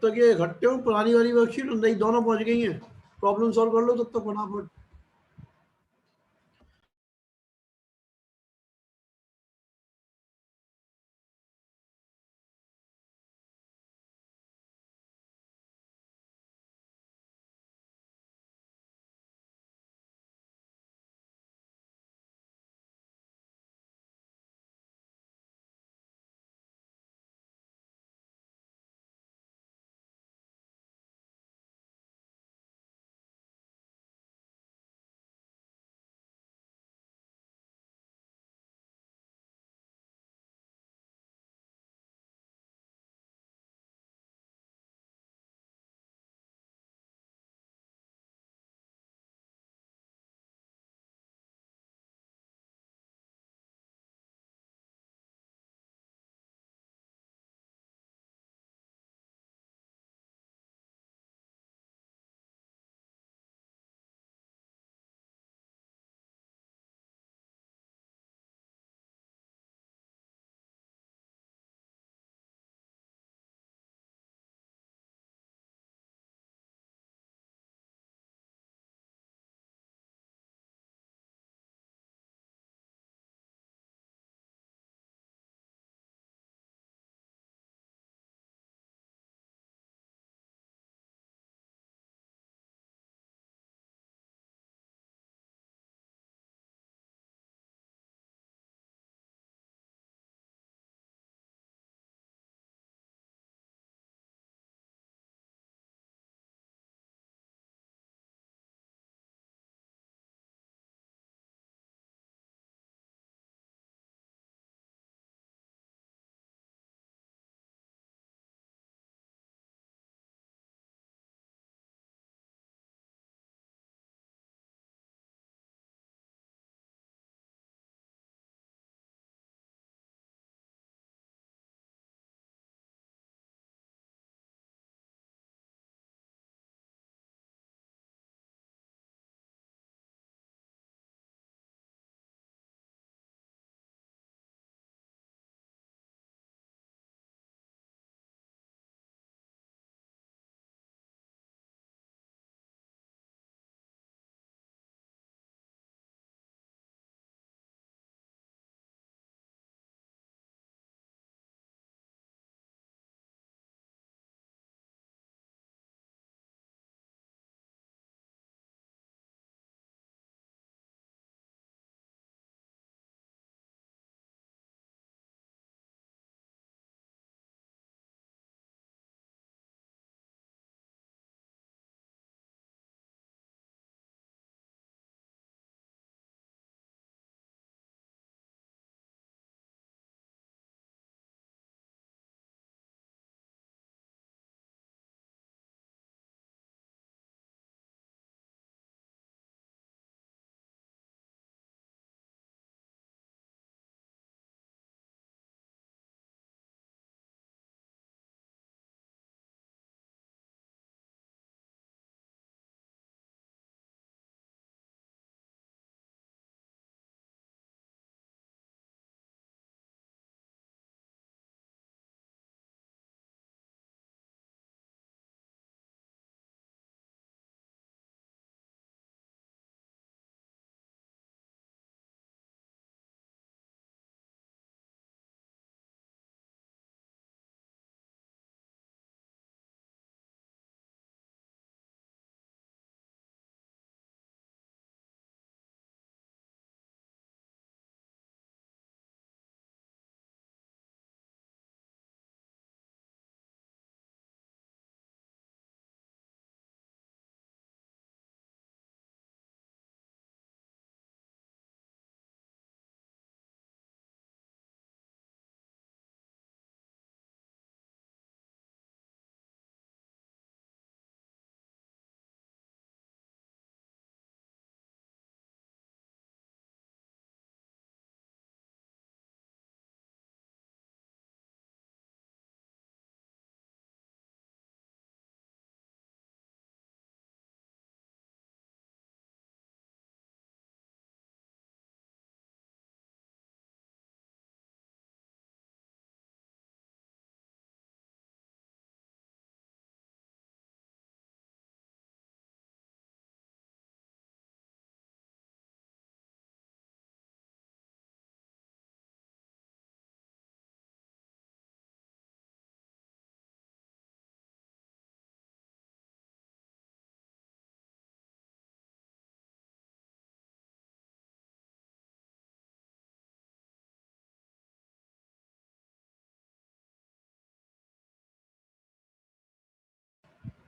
तक ये इकट्ठे हो, पुरानी वाली वर्कशीट और नई दोनों पहुंच गई हैं, प्रॉब्लम सॉल्व कर लो तब तक फटाफट।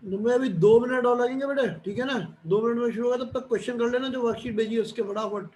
मैं अभी 2 मिनट और लगेंगे बेटे, ठीक है ना? 2 मिनट में शुरू होगा, तब तक क्वेश्चन कर लेना जो वर्कशीट भेजी है उसके फटाफट।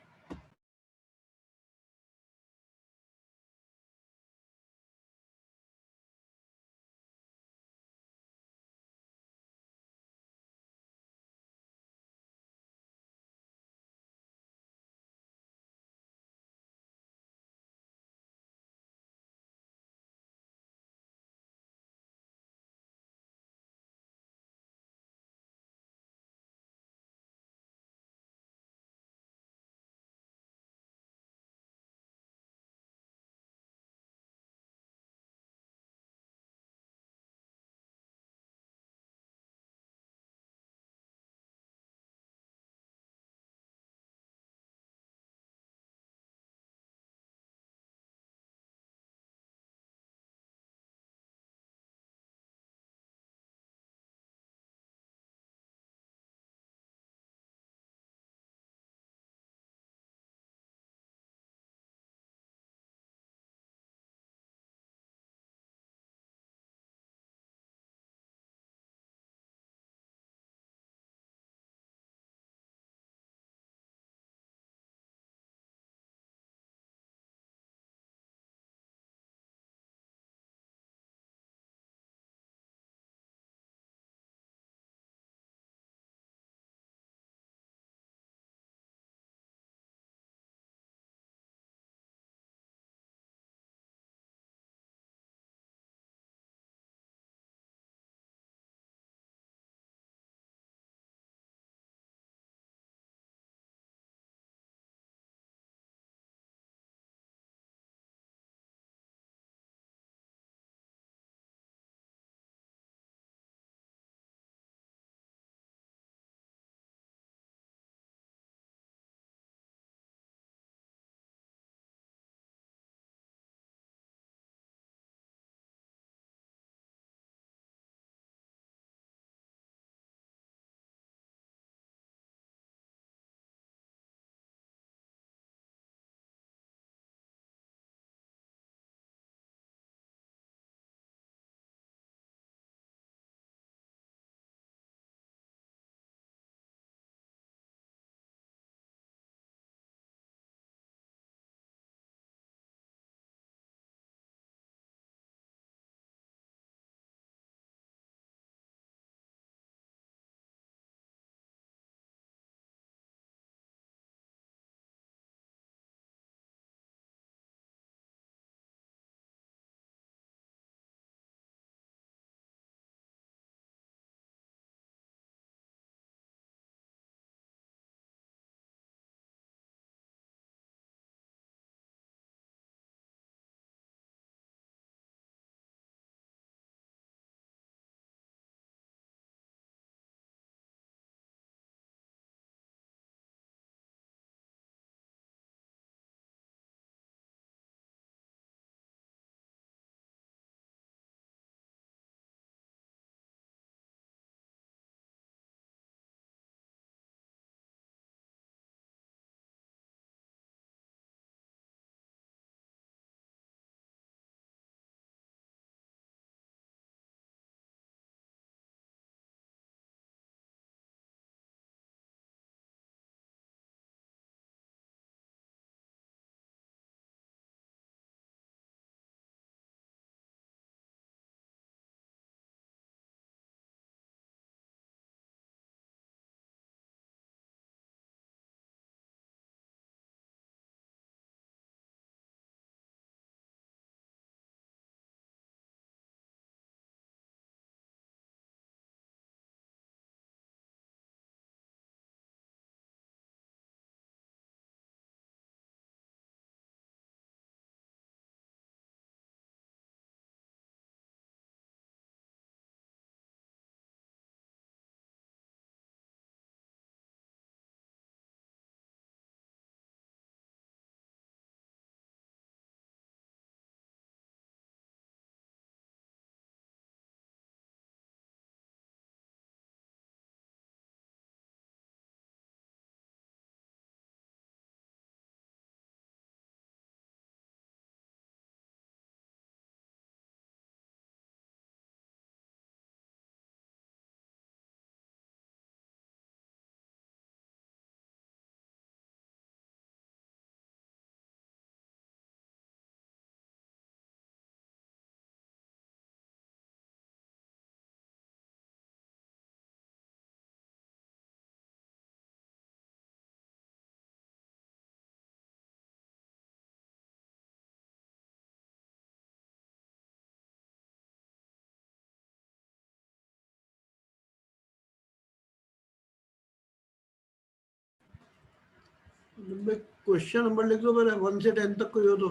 क्वेश्चन नंबर लिख दो पहले 1 से 10 तक कोई हो तो।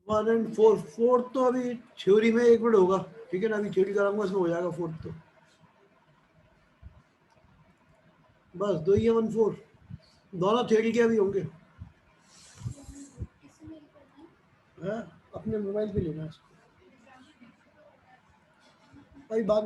वन एंड फोर, फोर्थ तो अभी थ्योरी में 1 मिनट होगा, ठीक है ना, अभी थ्योरी कराऊंगा इसमें हो जाएगा फोर्थ तो। बस 2 ही है, 1 4 दोनों थ्योरी के अभी होंगे। हाँ, अपने मोबाइल पे लेना है इसको भाई, बाद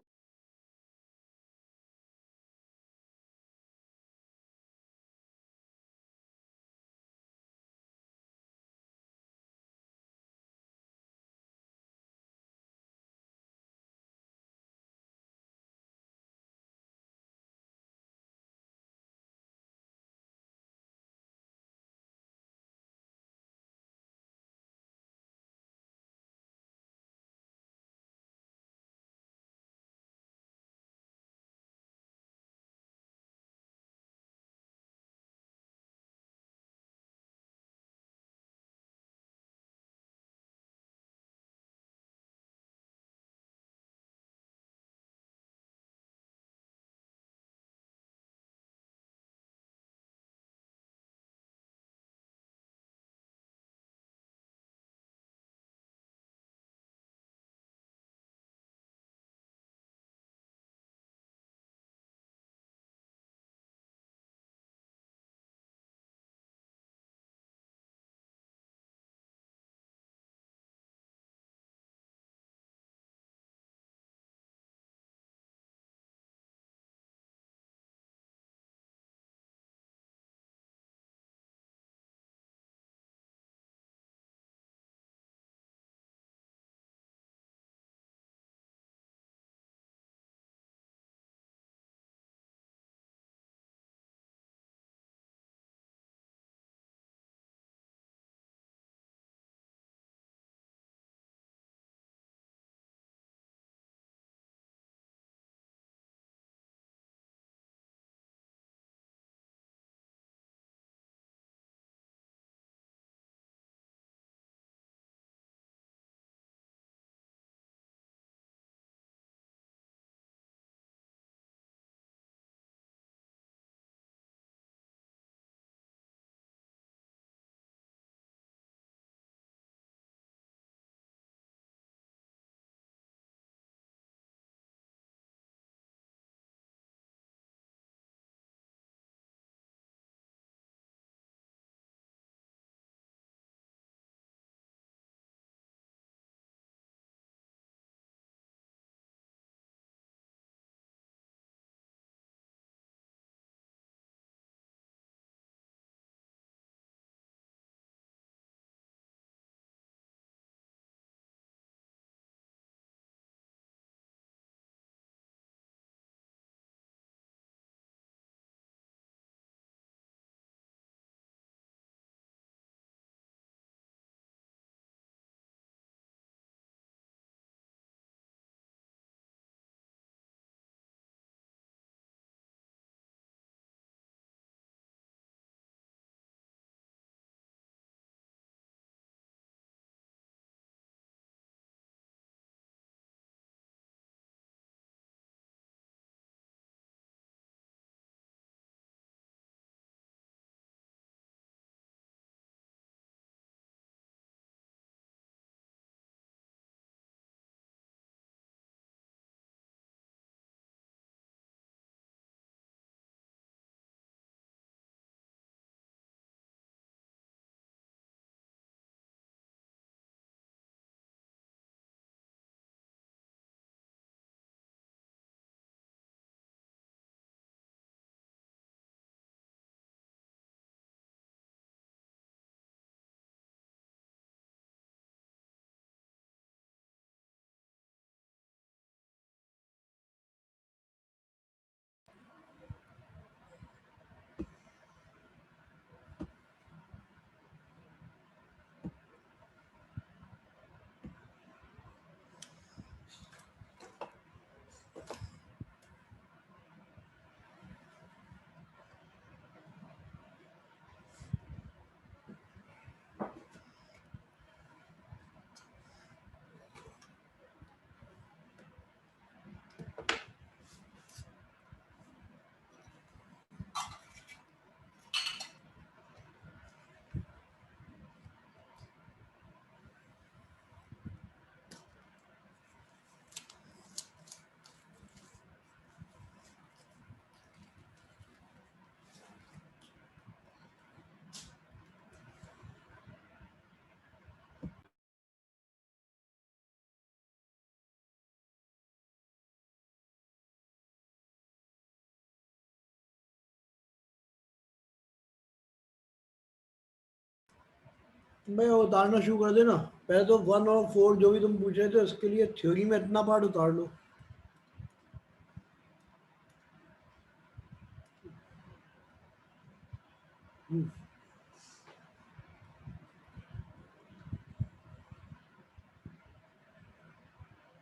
भाई उतारना शुरू कर देना। पहले तो 1 और 4 जो भी तुम पूछ रहे थे उसके लिए थ्योरी में इतना पार्ट उतार लो।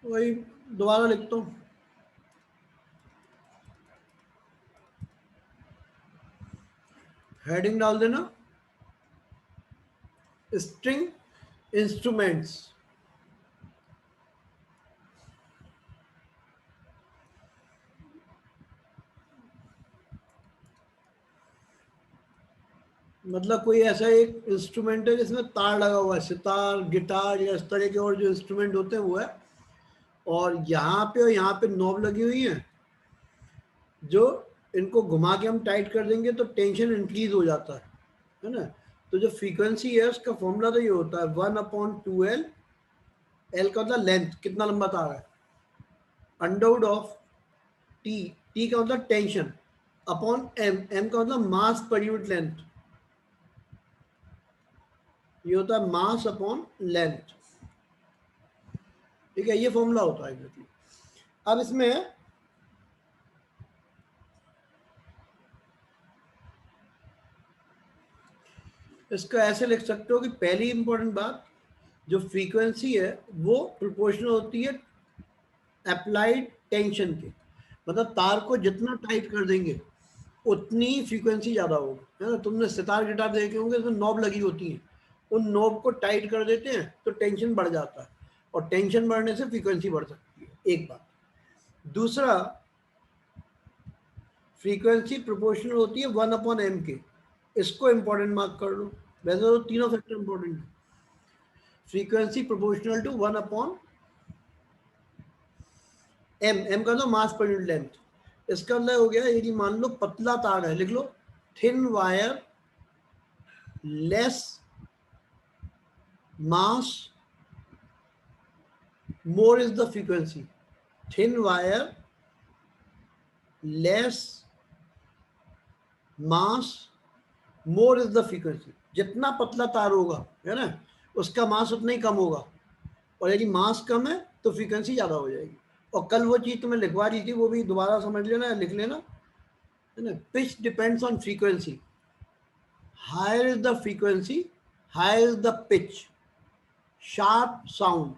वही दोबारा लिखता हूँ। हेडिंग डाल देना स्ट्रिंग इंस्ट्रूमेंट्स। मतलब कोई ऐसा एक इंस्ट्रूमेंट है जिसमें तार लगा हुआ है, सितार, गिटार या इस तरह के और जो इंस्ट्रूमेंट होते हैं वो है। और यहाँ पे और यहाँ पे नॉब लगी हुई है, जो इनको घुमा के हम टाइट कर देंगे तो टेंशन इंक्रीज हो जाता है ना। तो जो फ्रीक्वेंसी है उसका फॉर्मूला तो ये होता है 1/2L। एल का मतलब लेंथ, कितना लंबा तार है, अंडरवुड ऑफ टी, टी का मतलब टेंशन, अपॉन एम, एम का मतलब मास पर यूनिट लेंथ। ये होता है मास अपॉन लेंथ। ठीक है, ये फॉर्मूला होता है एग्जैक्टली। अब इसमें इसको ऐसे लिख सकते हो कि पहली इंपॉर्टेंट बात, जो फ्रीक्वेंसी है वो प्रोपोर्शनल होती है अप्लाइड टेंशन के। मतलब तार को जितना टाइट कर देंगे उतनी फ्रीक्वेंसी ज़्यादा होगी, है ना। तुमने सितार गिटार देखे होंगे, उसमें नॉब लगी होती है, उन नॉब को टाइट कर देते हैं तो टेंशन बढ़ जाता है, और टेंशन बढ़ने से फ्रीक्वेंसी बढ़ सकती है, एक बात। दूसरा, फ्रीक्वेंसी प्रोपोर्शनल होती है 1/m के। इसको इंपॉर्टेंट मार्क कर लो। वैसे तो तीनों फैक्टर इंपॉर्टेंट है। Frequency proportional to 1/m, M का तो मास पर यूनिट लेंथ। इसका मतलब हो गया, यदि मान लो पतला तार है, लिख लो thin wire less mass more is the frequency. Thin wire less mass more is the frequency. जितना पतला तार होगा, है ना, उसका मास उतना ही कम होगा, और यदि मास कम है तो फ्रीक्वेंसी ज़्यादा हो जाएगी। और कल वो चीज़ तुम्हें लिखवा रही थी, वो भी दोबारा समझ लेना, लिख लेना, है ना। Pitch depends on frequency, higher is the frequency higher is the pitch, sharp sound.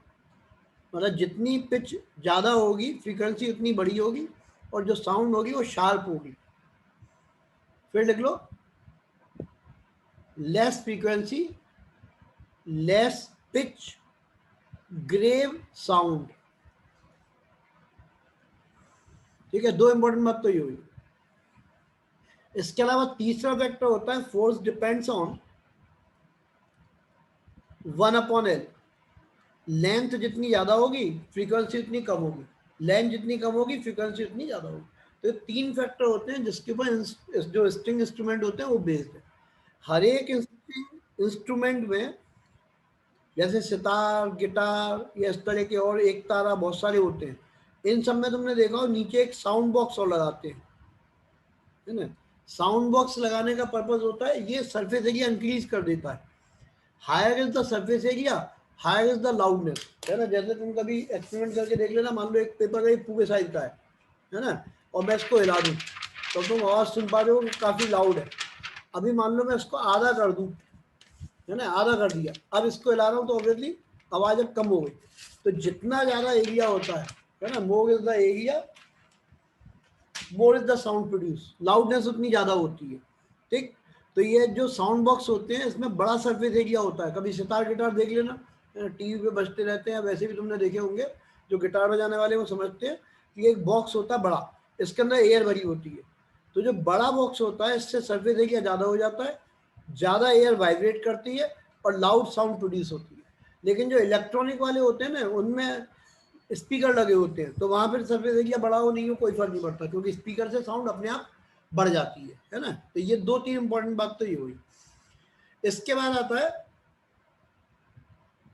मतलब जितनी पिच ज़्यादा होगी फ्रीक्वेंसी उतनी बड़ी होगी, और जो साउंड होगी वो शार्प होगी। फिर लिख लो less frequency less pitch grave sound. ठीक है, दो इंपॉर्टेंट बात तो ये हुई। इसके अलावा तीसरा फैक्टर होता है force depends on 1/L। Length जितनी ज्यादा होगी फ्रीक्वेंसी उतनी कम होगी, लेंथ जितनी कम होगी फ्रीक्वेंसी उतनी ज्यादा होगी। तो तीन फैक्टर होते हैं जिसके ऊपर जो स्ट्रिंग इंस्ट्रूमेंट होते हैं वो बेस्ड है। हर एक इंस्ट्रूमेंट में, जैसे सितार, गिटार या इस तरह के और एक तारा बहुत सारे होते हैं, इन सब में तुमने देखा हो नीचे एक साउंड बॉक्स और लगाते हैं, है ना। साउंड बॉक्स लगाने का पर्पज होता है ये सरफेस एरिया इंक्रीज कर देता है। Higher is the surface area higher is the loudness, है ना। जैसे तुम कभी एक्सपेरिमेंट करके देख लेना, मान लो एक पेपर का पूरे साइज का है ना, और मैं इसको हिला दूँ तो तुम आवाज़ सुन पा रहे हो कि काफ़ी लाउड है। अभी मान लो मैं इसको आधा कर दूँ, है ना, आधा कर दिया, अब इसको हिला रहा हूँ तो ऑब्वियसली आवाज़ अब कम हो गई। तो जितना ज़्यादा एरिया होता है ना, more is the area more is the sound produce, loudness उतनी ज़्यादा होती है। ठीक, तो ये जो साउंड बॉक्स होते हैं इसमें बड़ा सरफेस एरिया होता है। कभी सितार गिटार देख लेना, टीवी पे बजते रहते हैं, वैसे भी तुमने देखे होंगे, जो गिटार बजाने वाले वो समझते हैं कि एक बॉक्स होता है बड़ा, इसके अंदर एयर भरी होती है। तो जो बड़ा बॉक्स होता है इससे सरफेस एरिया ज़्यादा हो जाता है, ज़्यादा एयर वाइब्रेट करती है और लाउड साउंड प्रोड्यूस होती है। लेकिन जो इलेक्ट्रॉनिक वाले होते हैं ना, उनमें स्पीकर लगे होते हैं, तो वहां पर सरफेस एरिया बड़ा हो नहीं हो कोई फर्क नहीं पड़ता, क्योंकि स्पीकर से साउंड अपने आप बढ़ जाती है ना। तो ये दो तीन इंपॉर्टेंट बात तो ये हुई। इसके बाद आता है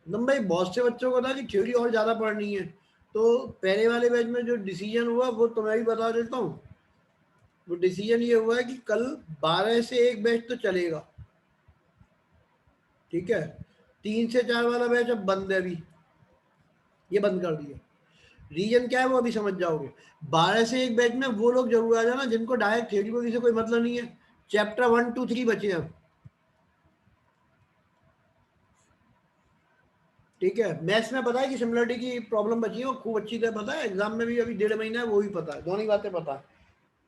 नंबर, भाई बहुत से बच्चों को था कि थ्योरी और ज़्यादा पढ़नी है, तो पहले वाले बैच में जो डिसीजन हुआ वो तो मैं भी बता देता हूँ। वो डिसीजन ये हुआ है कि कल 12 से 1 बैच तो चलेगा, ठीक है। 3 से 4 वाला बैच अब बंद है, अभी ये बंद कर दिया। रीजन क्या है वो अभी समझ जाओगे। 12 से 1 बैच में वो लोग जरूर आ जाना जिनको डायरेक्ट थ्योरी वोरी से कोई मतलब नहीं है। चैप्टर 1 2 3 बचे अब, ठीक है। मैथ्स में पता है कि सिमिलरिटी की प्रॉब्लम बची है, वो खूब अच्छी तरह पता है, एग्जाम में भी अभी 1.5 महीना है वो भी पता है, दोनों ही बातें पता है,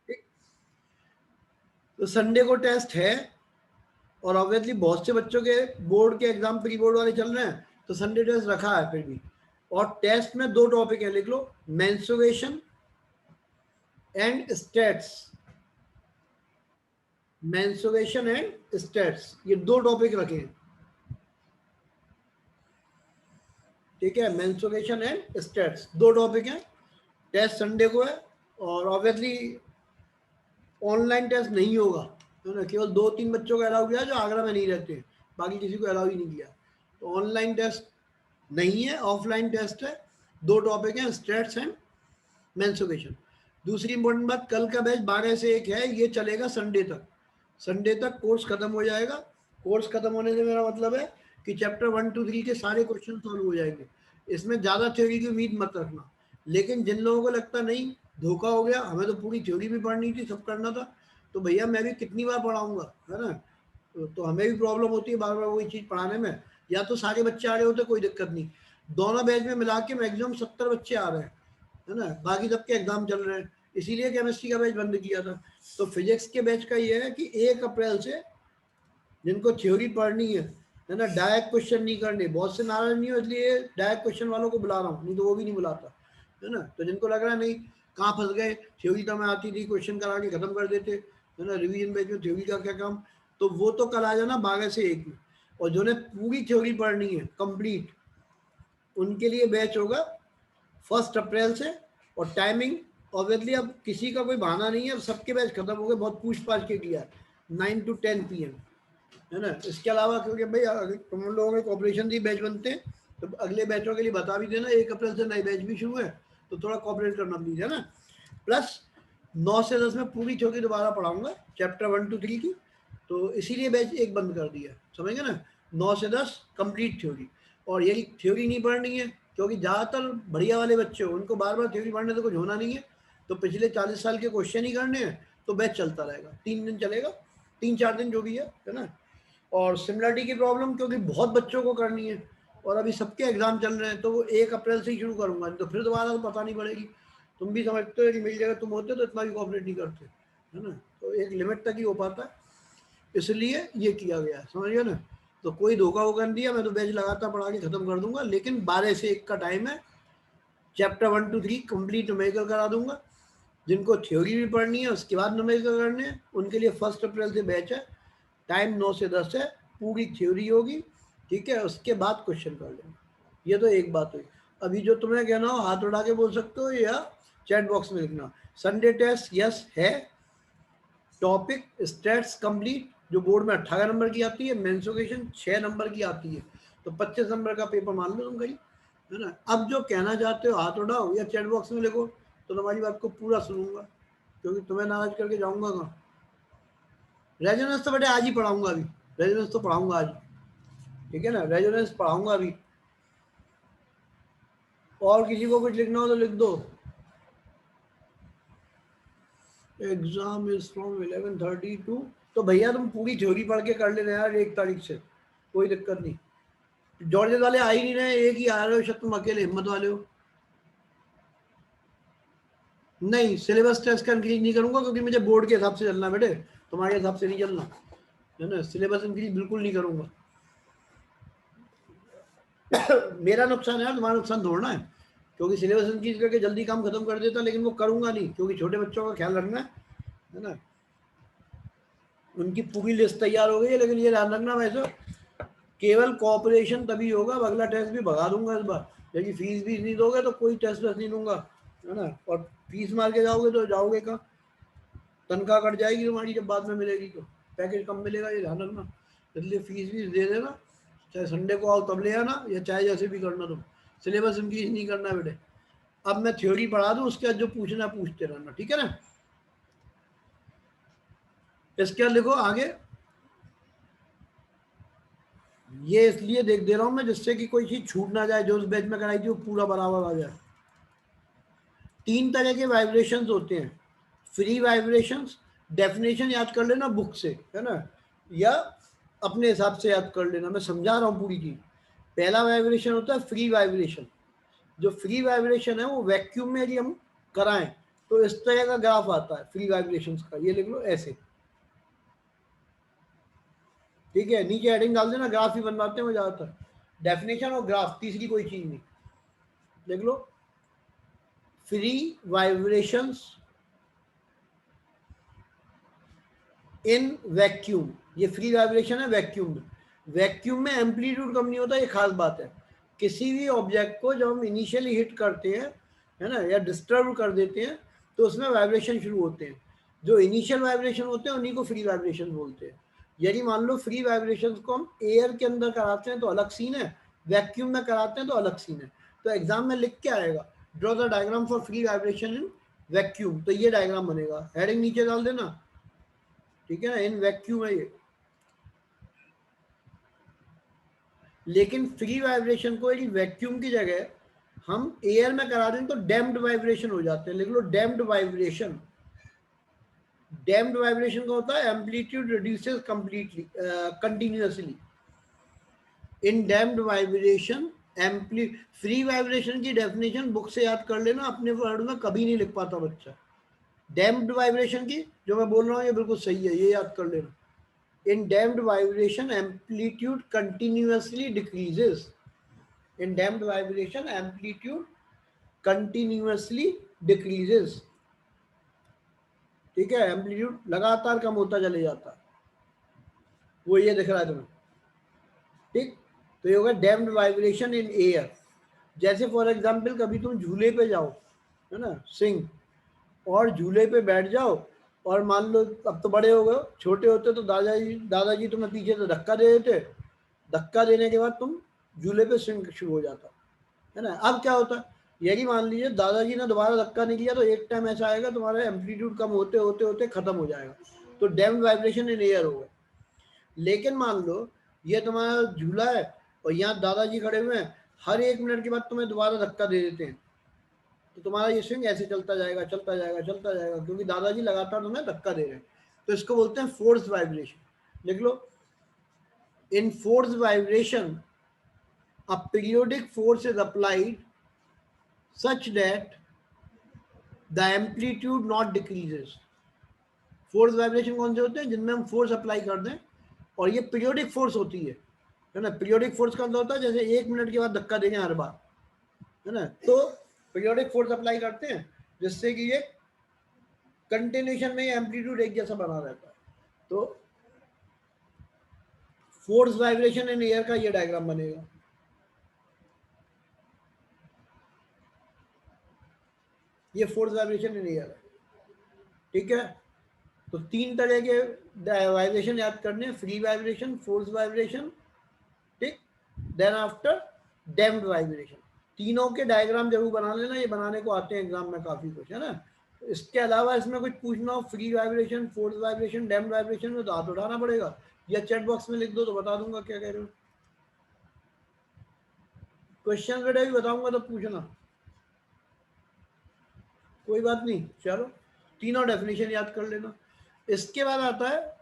ठीक। तो संडे को टेस्ट है, और ऑब्वियसली बहुत से बच्चों के बोर्ड के एग्जाम प्री बोर्ड वाले चल रहे हैं, तो संडे टेस्ट रखा है फिर भी। और टेस्ट में 2 टॉपिक है, लिख लो, menstruation and states. Menstruation and states, ये 2 टॉपिक रखे हैं, ठीक है। मेंस्ट्रुएशन एंड स्टेट्स 2 टॉपिक हैं। टेस्ट संडे को है, और ऑब्वियसली ऑनलाइन टेस्ट नहीं होगा, है ना। केवल 2-3 बच्चों को अलाउ किया जो आगरा में नहीं रहते, बाकी किसी को अलाउ ही नहीं किया। तो ऑनलाइन टेस्ट नहीं है, ऑफलाइन टेस्ट है। 2 टॉपिक हैं, स्टेट्स एंड मेंस्ट्रुएशन। दूसरी इंपॉर्टेंट बात, कल का बैच 12 से 1 है, ये चलेगा संडे तक। संडे तक कोर्स खत्म हो जाएगा। कोर्स खत्म होने से मेरा मतलब है कि चैप्टर 1 2 3 के सारे क्वेश्चन सॉल्व हो जाएंगे। इसमें ज़्यादा थ्योरी की उम्मीद मत रखना। लेकिन जिन लोगों को लगता नहीं धोखा हो गया, हमें तो पूरी थ्योरी भी पढ़नी थी, सब करना था, तो भैया मैं भी कितनी बार पढ़ाऊंगा, है ना। तो हमें भी प्रॉब्लम होती है बार बार वही चीज़ पढ़ाने में। या तो सारे बच्चे आ रहे होते कोई दिक्कत नहीं, दोनों बैच में मिला के मैक्सिमम 70 बच्चे आ रहे हैं, है ना, बाकी सबके एग्जाम चल रहे हैं, इसीलिए केमिस्ट्री का बैच बंद किया था। तो फिजिक्स के बैच का ये है कि 1 अप्रैल से जिनको थ्योरी पढ़नी है ना, डायरेक्ट क्वेश्चन नहीं करने। बहुत से नाराज नहीं हो, इसलिए डायरेक्ट क्वेश्चन वालों को बुला रहा हूँ, नहीं तो वो भी नहीं बुलाता, है ना। तो जिनको लग रहा है नहीं कहाँ फंस गए, थ्योरी तो मैं आती थी, क्वेश्चन करा के खत्म कर देते, है ना, रिवीजन बैच में थ्योरी का क्या काम, तो वो तो कल आ जाना 12 से 1 में। और जिन्हें पूरी थ्योरी पढ़नी है कंप्लीट, उनके लिए बैच होगा 1 अप्रैल से। और टाइमिंग ऑब्वियसली अब किसी का कोई बहाना नहीं है, अब सबके बैच खत्म हो गए, बहुत पूछ पाछ के किया, 9 to 10 PM, है ना। इसके अलावा क्योंकि भाई अगर तुम लोगों के कॉपरेशन से बैच बनते हैं, तो अगले बैचों के लिए बता भी देना 1 अप्रैल से नए बैच भी शुरू है, तो थोड़ा कॉपरेट करना प्लीज, है ना। प्लस 9 से 10 में पूरी थ्योरी दोबारा पढ़ाऊंगा, चैप्टर 1 to 3 की। तो इसीलिए बैच 1 बंद कर दिया, समझ गए ना। 9 से 10 कंप्लीट थ्योरी। और यही थ्योरी नहीं पढ़नी है, क्योंकि ज़्यादातर बढ़िया वाले बच्चे हो, उनको बार बार थ्योरी पढ़ने से कुछ होना नहीं है, तो पिछले 40 साल के क्वेश्चन ही करने हैं। तो बैच चलता रहेगा, 3 दिन चलेगा, 3-4 दिन जो भी है ना। और सिमिलरिटी की प्रॉब्लम क्योंकि बहुत बच्चों को करनी है, और अभी सबके एग्जाम चल रहे हैं, तो वो 1 अप्रैल से ही शुरू करूंगा, तो फिर दोबारा तो पता नहीं पड़ेगी। तुम भी समझते हो कि मेरी जगह तुम होते तो इतना भी कॉपरेट नहीं करते, है ना। तो एक लिमिट तक ही हो पाता है, इसलिए ये किया गया है, समझ गए ना। तो कोई धोखा वोखा नहीं दिया, मैं तो बैच लगातार पढ़ा के खत्म कर दूंगा, लेकिन 12 से 1 का टाइम है। चैप्टर 1 to 3 कंप्लीट न्यूमेरिकल करा दूंगा। जिनको थ्योरी भी पढ़नी है उसके बाद न्यूमेरिकल करने हैं, उनके लिए 1 अप्रैल से बैच है। टाइम 9 से 10 है, पूरी थ्योरी होगी, ठीक है। उसके बाद क्वेश्चन कर लेंगे। ये तो एक बात हुई। अभी जो तुम्हें कहना हो हाथ उठा के बोल सकते हो, या चैट बॉक्स में लिखना। संडे टेस्ट यस है, टॉपिक स्टेट्स कंप्लीट जो बोर्ड में 18 नंबर की आती है, मेंस्ट्रुएशन 6 नंबर की आती है, तो 25 नंबर का पेपर मान लो तुम कहीं, है ना। अब जो कहना चाहते हो हाथ उठाओ या चैट बॉक्स में लिखो, तो तुम्हारी बात को पूरा सुनूंगा, क्योंकि तुम्हें नाराज करके जाऊंगा कहाँ। रेजोनेंस तो बेटे आज ही पढ़ाऊंगा, अभी रेजोनेंस तो पढ़ाऊंगा आज, ठीक है ना, रेजोनेंस पढ़ाऊंगा अभी। और किसी को कुछ लिखना हो तो लिख दो। एग्जाम इज फ्रॉम 11:30 टू, तो भैया तुम पूरी थ्योरी पढ़ के कर लेना यार 1 तारीख से, कोई दिक्कत नहीं। जॉर्जियस वाले आ ही नहीं रहे, एक ही आ रहे हो, शायद तुम अकेले हिम्मत वाले हो। नहीं, सिलेबस टेस्ट का इंक्रीज नहीं करूंगा, क्योंकि मुझे बोर्ड के हिसाब से चलना बेटे, तुम्हारे हिसाब से नहीं चलना, है ना। सिलेबस इंक्रीज बिल्कुल नहीं करूंगा। मेरा नुकसान है, तुम्हारा नुकसान थोड़ना है, क्योंकि सिलेबस इंक्रीज करके जल्दी काम खत्म कर देता, लेकिन वो करूंगा नहीं, क्योंकि छोटे बच्चों का ख्याल रखना है ना। उनकी पूरी लिस्ट तैयार हो गई है, लेकिन ये ध्यान रखना वैसे केवल कॉपरेशन तभी होगा, अगला टेस्ट भी भगा दूंगा इस बार। यदि फीस भी नहीं दोगे तो कोई टेस्ट वेस्ट नहीं दूंगा, है ना। और फीस मार के जाओगे तो जाओगे कहाँ, तनख्वाह कट जाएगी तुम्हारी जब बाद में मिलेगी, तो पैकेज कम मिलेगा, ये ध्यान रखना। इसलिए फीस भी दे देना, चाहे संडे को आओ तब ले आना, या चाहे जैसे भी करना तुम, सिलेबस इंक्रीज नहीं करना बेटे। अब मैं थ्योरी पढ़ा दूँ, उसके बाद जो पूछना पूछते रहना, ठीक है ना। इसके बाद लिखो आगे, ये इसलिए देख दे रहा हूं मैं जिससे कि कोई चीज छूट ना जाए, जो उस बैच में कराई थी वो पूरा बराबर आ जाए। 3 तरह के वाइब्रेशंस होते हैं। फ्री वाइब्रेशंस, डेफिनेशन याद कर लेना बुक से, है ना, या अपने हिसाब से याद कर लेना, मैं समझा रहा हूँ पूरी चीज। पहला वाइब्रेशन होता है फ्री वाइब्रेशन। जो फ्री वाइब्रेशन है वो वैक्यूम में यदि हम कराएं तो इस तरह का ग्राफ आता है फ्री वाइब्रेशंस का, ये लिख लो ऐसे, ठीक है। नीचे हेडिंग डाल देना, ग्राफ ही बनवाते हैं ज्यादातर, डेफिनेशन और ग्राफ, तीसरी कोई चीज नहीं, लिख लो। फ्री वाइब्रेशंस इन वैक्यूम, ये फ्री वाइब्रेशन है वैक्यूम में। वैक्यूम में एम्पलीट्यूड कम नहीं होता, ये खास बात है। किसी भी ऑब्जेक्ट को जब हम इनिशियली हिट करते हैं, है ना, या डिस्टर्ब कर देते हैं, तो उसमें वाइब्रेशन शुरू होते हैं। जो इनिशियल वाइब्रेशन होते हैं उन्हीं को फ्री वाइब्रेशन बोलते हैं। यदि मान लो फ्री वाइब्रेशन को हम एयर के अंदर कराते हैं तो अलग सीन है, वैक्यूम में कराते हैं तो अलग सीन है। तो एग्जाम में लिख के आएगा, draw the diagram for free vibration in vacuum, तो ये डायग्राम बनेगा, हेडिंग नीचे डाल देना, ठीक है ना, इन वैक्यूम है ये। लेकिन फ्री वाइब्रेशन को यदि वैक्यूम की जगह हम एयर में करा दें तो डैम्प्ड वाइब्रेशन हो जाते हैं, लिख लो डैम्प्ड वाइब्रेशन। डैम्प्ड वाइब्रेशन का होता है amplitude reduces completely continuously. In damped vibration एम्पली फ्री वाइब्रेशन की डेफिनेशन बुक से याद कर लेना, अपने वर्ड में कभी नहीं लिख पाता बच्चा। डैम्प्ड वाइब्रेशन की जो मैं बोल रहा हूँ ये बिल्कुल सही है, ये याद कर लेना। In damped vibration, amplitude continuously decreases. In damped vibration, amplitude continuously decreases. ठीक है, एम्पलीट्यूड लगातार कम होता चले जाता है, वो ये दिख रहा है तुम्हें, ठीक। तो ये होगा डैम्प्ड वाइब्रेशन इन एयर। जैसे फॉर एग्जांपल कभी तुम झूले पे जाओ, है ना, सिंग, और झूले पे बैठ जाओ, और मान लो अब तो बड़े हो गए, छोटे होते तो दादाजी तुम्हें पीछे से धक्का दे देते, धक्का देने के बाद तुम झूले पे स्विंग शुरू हो जाता, है ना। अब क्या होता है, यदि मान लीजिए दादाजी ने दोबारा धक्का नहीं दिया तो एक टाइम ऐसा आएगा तुम्हारा एम्पलीट्यूड कम होते होते होते खत्म हो जाएगा, तो डैम्प्ड वाइब्रेशन इन एयर होगा। लेकिन मान लो ये तुम्हारा झूला है और यहाँ दादाजी खड़े हुए हैं, हर 1 मिनट के बाद तुम्हें दोबारा धक्का दे देते हैं, तो तुम्हारा ये स्विंग ऐसे चलता जाएगा चलता जाएगा चलता जाएगा, क्योंकि दादाजी लगातार तुम्हें धक्का दे रहे हैं। तो इसको बोलते हैं फोर्स वाइब्रेशन। लिख लो, in force vibration a periodic force is applied such that the amplitude not decreases. Force vibration कौन से होते हैं, जिनमें हम फोर्स अप्लाई कर दें, और ये पीरियोडिक फोर्स होती है ना। पीरियोडिक फोर्स का होता है जैसे 1 मिनट के बाद धक्का देंगे हर बार, है ना, तो पीरियोडिक फोर्स अप्लाई करते हैं जिससे कि ये कंटिन्यूशन में एम्पलीट्यूड एक जैसा बना रहता है। तो फोर्स वाइब्रेशन इन एयर का ये डायग्राम बनेगा। ये फोर्स वाइब्रेशन इन एयर है, ठीक है। तो 3 तरह के वाइब्रेशन याद करने, फ्री वाइब्रेशन, फोर्स वाइब्रेशन, ठीक, देन आफ्टर डैम्प्ड वाइब्रेशन। तीनों के डायग्राम जरूर बना लेना, ये बनाने को आते हैं एग्जाम में काफी कुछ, है ना। इसके अलावा इसमें कुछ पूछना हो free vibration, force vibration, damped vibration में, तो हाथ उठाना पड़ेगा, या चैट बॉक्स में लिख दो तो बता दूंगा क्या कह रहे हो। क्वेश्चन रेडे भी बताऊंगा तो पूछना, कोई बात नहीं। चलो, तीनों डेफिनेशन याद कर लेना। इसके बाद आता है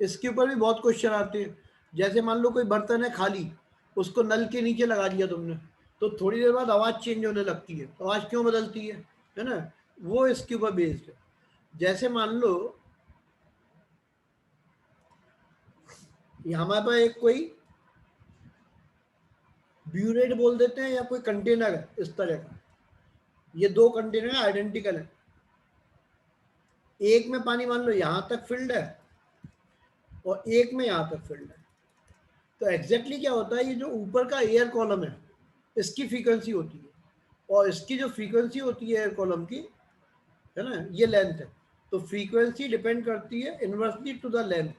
इसके ऊपर भी बहुत क्वेश्चन आते हैं। जैसे मान लो कोई बर्तन है खाली, उसको नल के नीचे लगा दिया तुमने, तो थोड़ी देर बाद आवाज चेंज होने लगती है, तो आवाज क्यों बदलती है ना, वो इसके ऊपर बेस्ड है। जैसे मान लो हमारे पास एक कोई ब्यूरेट बोल देते हैं, या कोई कंटेनर है इस तरह का, ये 2 कंटेनर आइडेंटिकल है, एक में पानी मान लो यहां तक फिल्ड है और एक में यहां तक फिल्ड है। तो एग्जैक्टली क्या होता है, ये जो ऊपर का एयर कॉलम है इसकी फ्रीक्वेंसी होती है, और इसकी जो फ्रीक्वेंसी होती है एयर कॉलम की, है ना, ये लेंथ है। तो फ्रीक्वेंसी डिपेंड करती है इनवर्सली टू द लेंथ,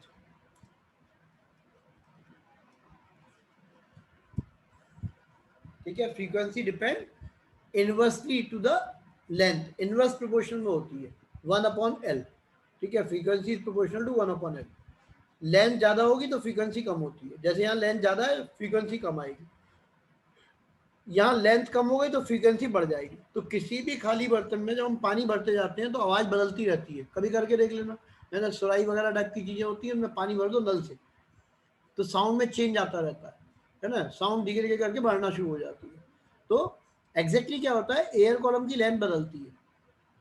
ठीक है। Frequency depend inversely to the length, inverse proportion में होती है 1/L, ठीक है, frequency is proportional to 1/n। Length ज्यादा होगी तो फ्रीक्वेंसी कम होती है, जैसे यहाँ लेंथ ज्यादा है फ्रीक्वेंसी कम आएगी, यहाँ लेंथ कम हो गई तो फ्रीक्वेंसी बढ़ जाएगी। तो किसी भी खाली बर्तन में जब हम पानी भरते जाते हैं तो आवाज़ बदलती रहती है, कभी करके देख लेना, है ना, सुराई वगैरह टाइप की चीज़ें होती है, उनमें पानी भर दो नल से तो साउंड में चेंज आता रहता है ना, साउंड धीरे धीरे करके बढ़ना शुरू हो जाती है। तो एग्जैक्टली क्या होता है, एयर कॉलम की लेंथ बदलती है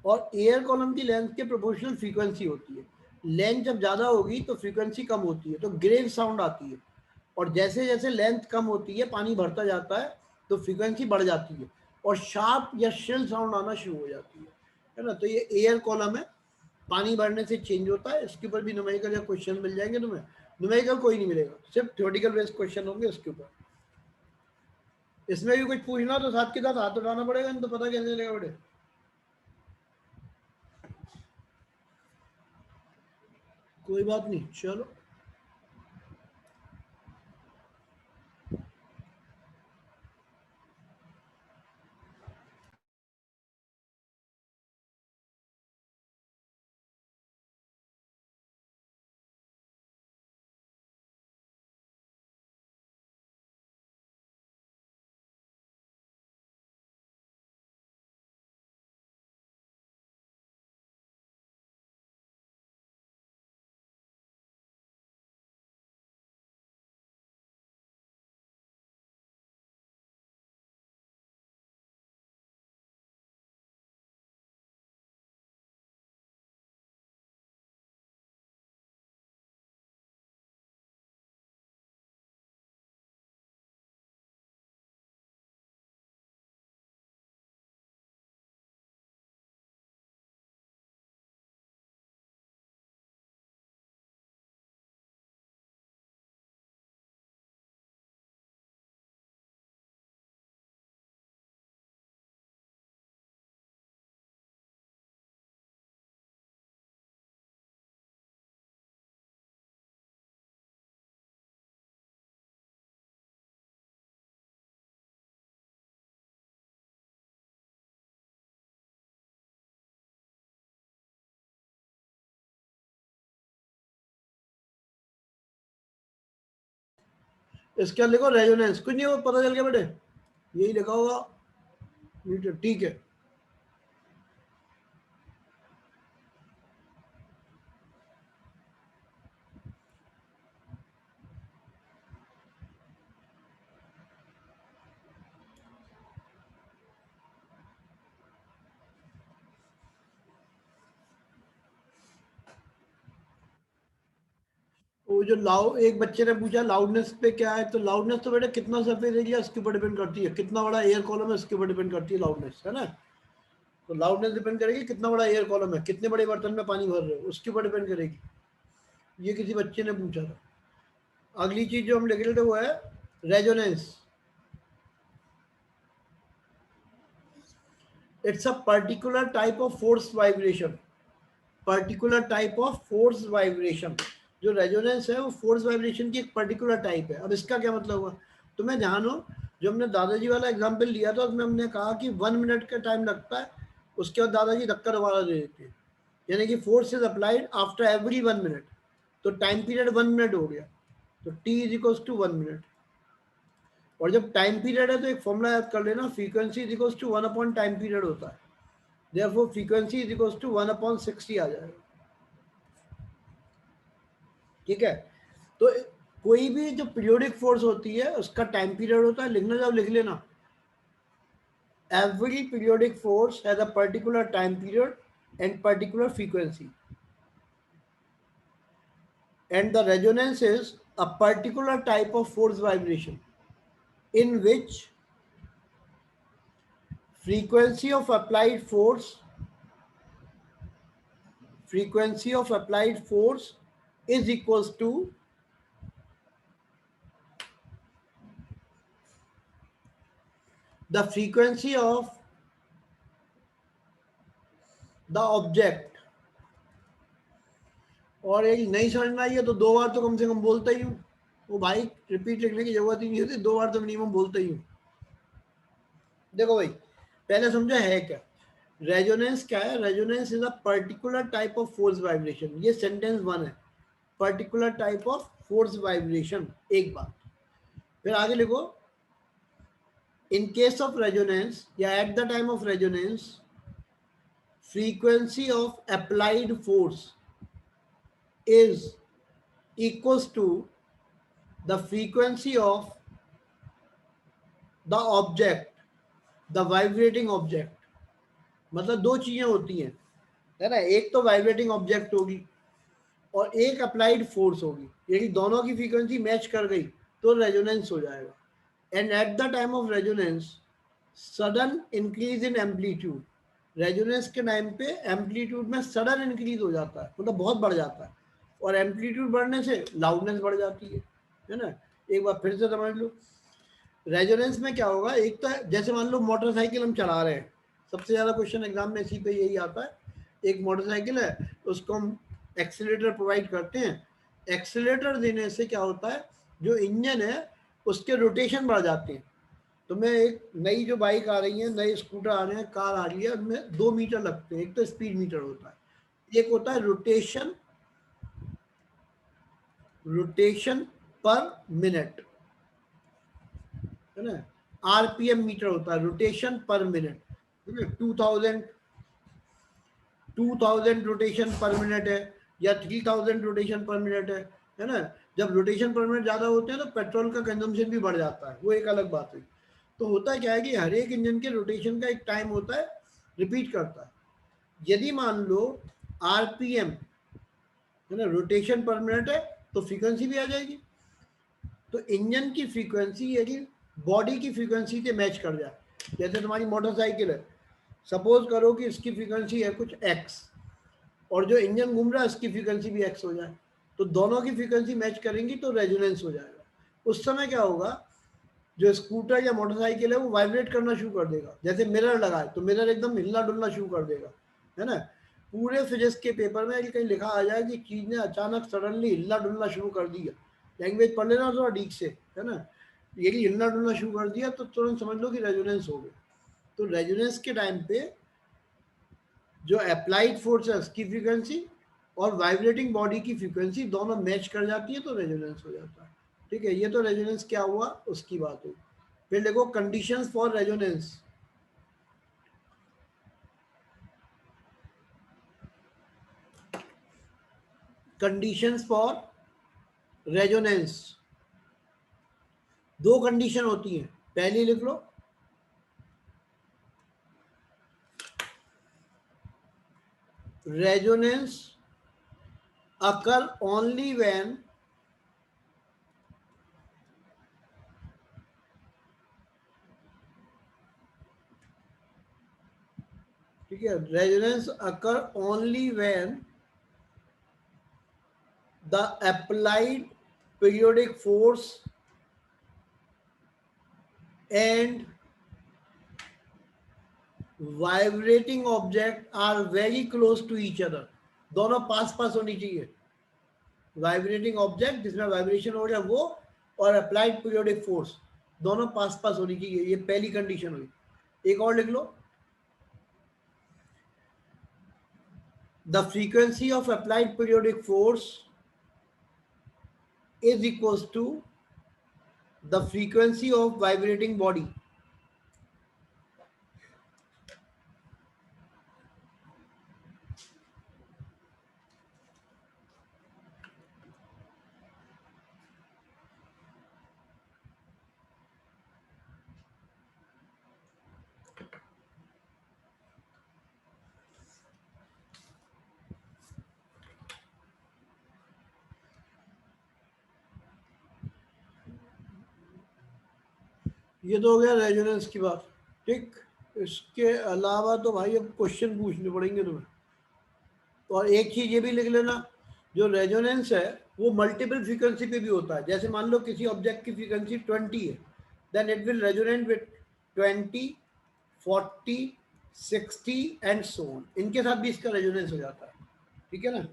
और एयर कॉलम की लेंथ के प्रोपोर्शनल फ्रीक्वेंसी होती है। लेंथ जब ज़्यादा होगी तो फ्रीक्वेंसी कम होती है, तो ग्रेव साउंड आती है, और जैसे जैसे लेंथ कम होती है पानी भरता जाता है तो फ्रीक्वेंसी बढ़ जाती है और शार्प या शिल साउंड आना शुरू हो जाती है ना। तो ये एयर कॉलम है, पानी भरने से चेंज होता है। इसके ऊपर भी न्यूमेरिकल क्वेश्चन मिल जाएंगे तुम्हें, न्यूमेरिकल कोई नहीं मिलेगा, सिर्फ थ्योरेटिकल बेस्ड क्वेश्चन होंगे इसके ऊपर। इसमें भी कुछ पूछना तो साथ के साथ हाथ उठाना पड़ेगा, नहीं तो पता कैसे चलेगा बेटे। कोई बात नहीं, चलो। इसके लिखो रेजोनेंस, कुछ नहीं, वो पता चल गया बेटे, यही लिखा होगा मीटर, ठीक है। वो जो लाउड, एक बच्चे ने पूछा लाउडनेस पे क्या है, तो लाउडनेस तो बेटा कितना सरफेस एरिया इसके ऊपर डिपेंड करती है, कितना बड़ा एयर कॉलम है इसके ऊपर डिपेंड करती है लाउडनेस, है ना। तो लाउडनेस डिपेंड करेगी कितना बड़ा एयर कॉलम है, कितने बड़े बर्तन में पानी भर रहे हो उसके ऊपर डिपेंड करेगी। ये किसी बच्चे ने पूछा था। अगली चीज जो हम लिख रहे थे वो है resonance. It's a particular type of force vibration, particular type of force vibration. जो रेजोनेंस है वो फोर्स वाइब्रेशन की एक पर्टिकुलर टाइप है। अब इसका क्या मतलब हुआ, तुम्हें ध्यान हो, जो हमने दादाजी वाला एग्जाम्पल लिया था उसमें हमने कहा कि 1 मिनट का टाइम लगता है, उसके बाद दादाजी धक्का दोबारा दे देते हैं, यानी कि force is applied after every 1 minute, तो टाइम पीरियड 1 मिनट हो गया, तो T is equals to 1 minute. और जब टाइम पीरियड है तो एक फॉर्मूला याद कर लेना, frequency is equals to 1 upon time period होता है, therefore frequency is equals to 1/60 आ जाएगा, ठीक है। तो कोई भी जो पीरियोडिक फोर्स होती है उसका टाइम पीरियड होता है, लिखना जब लिख लेना, every periodic force has a particular time period and particular frequency, and the resonance is a particular type of force vibration in which frequency of applied force is equals to the frequency of the object। और एक नहीं समझ में आई है तो 2 बार तो कम से कम बोलता ही हूँ, वो भाई रिपीट लिखने की जरूरत ही नहीं होती, 2 बार तो मिनिमम बोलता ही हूँ। देखो भाई, पहले समझो है क्या, रेजोनेंस क्या है? Resonance is a particular type of force vibration. ये सेंटेंस वन है, particular type of force vibration. एक बात, फिर आगे लिखो, इन केस ऑफ रेजोनेंस या at the time of resonance, frequency of applied force is equals to the frequency of the object, the vibrating object। मतलब दो चीजें होती हैं, है ना, एक तो वाइब्रेटिंग ऑब्जेक्ट होगी और एक अप्लाइड फोर्स होगी। यदि दोनों की फ्रीक्वेंसी मैच कर गई तो रेजोनेंस हो जाएगा। And at the time of resonance sudden increase in amplitude, resonance के टाइम पे एम्पलीट्यूड में सडन इंक्रीज हो जाता है, मतलब बहुत बढ़ जाता है, और एम्पलीट्यूड बढ़ने से लाउडनेस बढ़ जाती है ना। एक बार फिर से समझ लो, रेजोनेंस में क्या होगा, एक तो जैसे मान लो मोटरसाइकिल हम चला रहे हैं, सबसे ज़्यादा क्वेश्चन एग्जाम में इसी पे यही आता है। एक मोटरसाइकिल है, उसको हम एक्सीलरेटर प्रोवाइड करते हैं, एक्सीलरेटर देने से क्या होता है, जो इंजन है उसके रोटेशन बढ़ जाते हैं। तो मैं एक नई जो बाइक आ रही है, नए स्कूटर आ रहे हैं, कार आ रही है, उनमें 2 मीटर लगते हैं। एक तो स्पीड मीटर होता है, एक होता है रोटेशन, रोटेशन पर मिनट, है ना, आरपीएम मीटर होता है, रोटेशन पर मिनट। 2000 रोटेशन पर मिनट है या 3000 रोटेशन पर मिनट है ना। जब रोटेशन पर मिनट ज़्यादा होते हैं तो पेट्रोल का कंजम्पशन भी बढ़ जाता है, वो एक अलग बात है। तो होता क्या है कि हर एक इंजन के रोटेशन का एक टाइम होता है, रिपीट करता है। यदि मान लो आरपीएम, है ना, रोटेशन पर मिनट है, तो फ्रीक्वेंसी भी आ जाएगी। तो इंजन की फ्रीक्वेंसी यदि बॉडी की फ्रीक्वेंसी से मैच कर जाए, जैसे तुम्हारी मोटरसाइकिल है, सपोज करो कि इसकी फ्रीक्वेंसी है कुछ एक्स, और जो इंजन घूम रहा है उसकी फ्रीक्वेंसी भी एक्स हो जाए, तो दोनों की फ्रीक्वेंसी मैच करेंगी तो रेजोनेंस हो जाएगा। उस समय क्या होगा, जो स्कूटर या मोटरसाइकिल है वो वाइब्रेट करना शुरू कर देगा। जैसे मिरर लगा है तो मिरर एकदम हिलना डुलना शुरू कर देगा, है ना। पूरे फिजिक्स के पेपर में कहीं लिखा आ जाए कि चीज ने अचानक सडनली हिलना डुलना शुरू कर दिया, लैंग्वेज पढ़ लेना थोड़ा ठीक से, है ना, यदि हिलना डुलना शुरू कर दिया तो तुरंत समझ लो कि रेजोनेंस हो गया। तो रेजोनेंस के टाइम पे जो अप्लाइड फोर्स है उसकी फ्रीक्वेंसी और वाइब्रेटिंग बॉडी की फ्रीक्वेंसी दोनों मैच कर जाती है तो रेजोनेंस हो जाता है। ठीक है, ये तो रेजोनेंस क्या हुआ उसकी बात हुई। फिर देखो conditions for resonance. Conditions for resonance, दो कंडीशन होती हैं। पहली लिख लो, रेजोनेंस अकर ओनली व्हेन ठीक है, resonance occur only when the applied periodic force and vibrating object are very close to each other। दोनों पास पास होनी चाहिए, वाइब्रेटिंग ऑब्जेक्ट जिसमें वाइब्रेशन हो रहा है वो, और अप्लाइड पीरियोडिक फोर्स दोनों पास पास होनी चाहिए। ये पहली कंडीशन हुई। एक और लिख लो, the frequency of applied periodic force is equals to the frequency of vibrating body। ये तो हो गया रेजोनेंस की बात। ठीक, इसके अलावा तो भाई अब क्वेश्चन पूछने पड़ेंगे तुम्हें। और एक चीज ये भी लिख लेना, जो रेजोनेंस है वो मल्टीपल फ्रीक्वेंसी पे भी होता है। जैसे मान लो किसी ऑब्जेक्ट की फ्रीक्वेंसी 20 है, then it will resonate with 20, 40, 60 and so on. इनके साथ भी इसका रेजोनेंस हो जाता है। ठीक है ना।